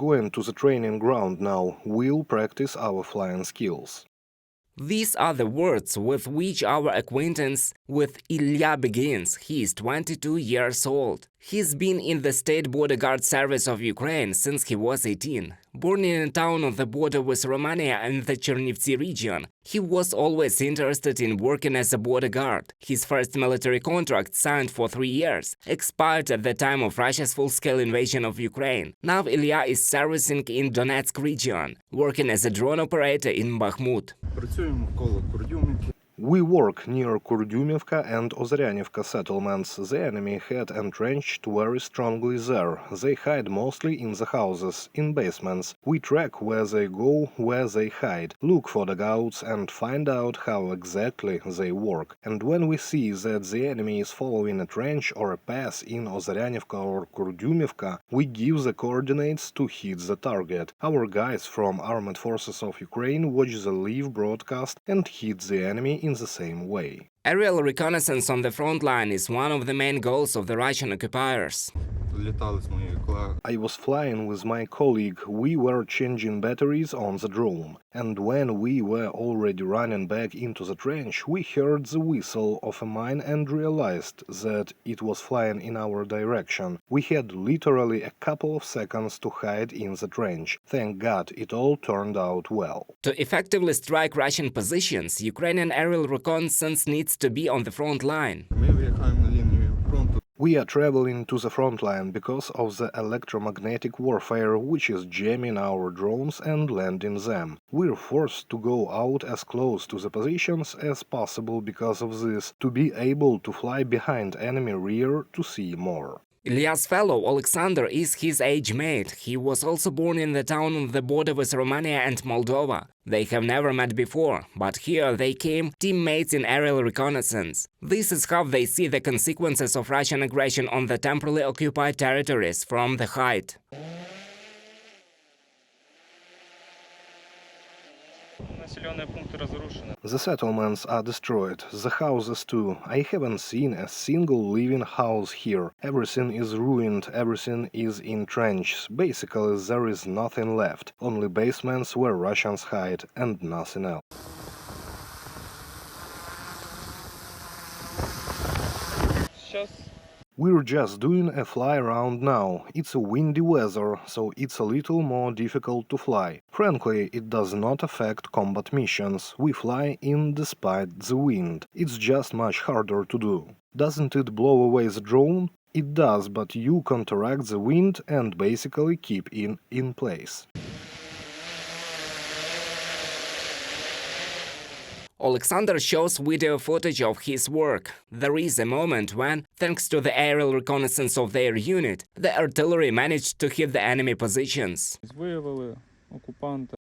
going to the training ground now. We'll practice our flying skills. These are the words with which our acquaintance with Ilia begins. He is 22 years old. He's been in the State Border Guard Service of Ukraine since he was 18. Born in a town on the border with Romania in the Chernivtsi region, he was always interested in working as a border guard. His first military contract, signed for 3 years, expired at the time of Russia's full-scale invasion of Ukraine. Now Ilia is servicing in Donetsk Region, working as a drone operator in Bakhmut. We work near Kurdyumivka and Ozryanivka settlements. The enemy had entrenched very strongly there. They hide mostly in the houses, in basements. We track where they go, where they hide, look for dugouts and find out how exactly they work. And when we see that the enemy is following a trench or a pass in Ozryanivka or Kurdyumivka, we give the coordinates to hit the target. Our guys from Armed Forces of Ukraine watch the live broadcast and hit the enemy in the same way. Aerial reconnaissance on the front line is one of the main goals of the Russian occupiers. I was flying with my colleague. We were changing batteries on the drone. And when we were already running back into the trench, we heard the whistle of a mine and realized that it was flying in our direction. We had literally a couple of seconds to hide in the trench. Thank God it all turned out well. To effectively strike Russian positions, Ukrainian aerial reconnaissance needs to be on the front line. We are traveling to the front line because of the electromagnetic warfare, which is jamming our drones and landing them. We're forced to go out as close to the positions as possible because of this, to be able to fly behind enemy rear to see more. Ilia's fellow Alexander is his age mate. He was also born in the town on the border with Romania and Moldova. They have never met before, but here they came teammates in aerial reconnaissance. This is how they see the consequences of Russian aggression on the temporarily occupied territories from the height. The settlements are destroyed, the houses too. I haven't seen a single living house here. Everything is ruined, everything is in trenches. Basically, there is nothing left. Only basements where Russians hide, and nothing else. We're just doing a fly around now. It's a windy weather, so it's a little more difficult to fly. Frankly, it does not affect combat missions. We fly in despite the wind. It's just much harder to do. Doesn't it blow away the drone? It does, but you counteract the wind and basically keep it in place. Alexander shows video footage of his work. There is a moment when, thanks to the aerial reconnaissance of their unit, the artillery managed to hit the enemy positions.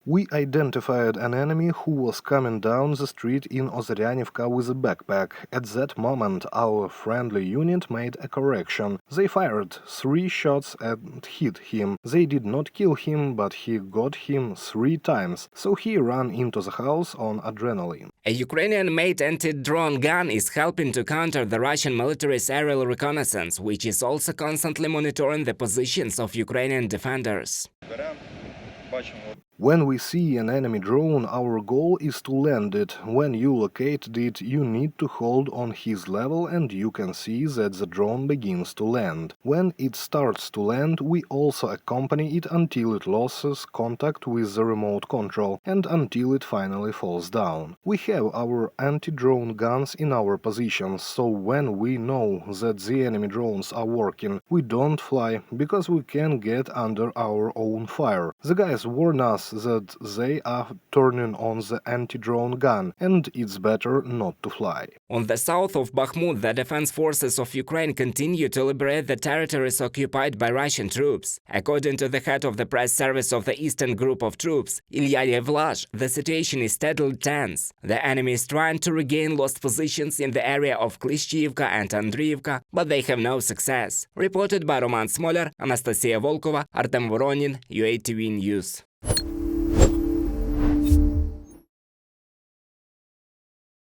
We identified an enemy who was coming down the street in Ozryanivka with a backpack. At that moment, our friendly unit made a correction. They fired 3 shots and hit him. They did not kill him, but he got him 3 times, so he ran into the house on adrenaline. A Ukrainian-made anti-drone gun is helping to counter the Russian military's aerial reconnaissance, which is also constantly monitoring the positions of Ukrainian defenders. When we see an enemy drone, our goal is to land it. When you locate it, you need to hold on his level and you can see that the drone begins to land. When it starts to land, we also accompany it until it loses contact with the remote control and until it finally falls down. We have our anti-drone guns in our positions, so when we know that the enemy drones are working, we don't fly because we can get under our own fire. The guys warn us that they are turning on the anti-drone gun, and it's better not to fly. On the south of Bakhmut, the defense forces of Ukraine continue to liberate the territories occupied by Russian troops. According to the head of the press service of the Eastern Group of Troops, Ilia, the situation is steadily tense. The enemy is trying to regain lost positions in the area of Klishchiivka and Andriivka, but they have no success. Reported by Roman Smoler, Anastasia Volkova, Artem Voronin, UATV News.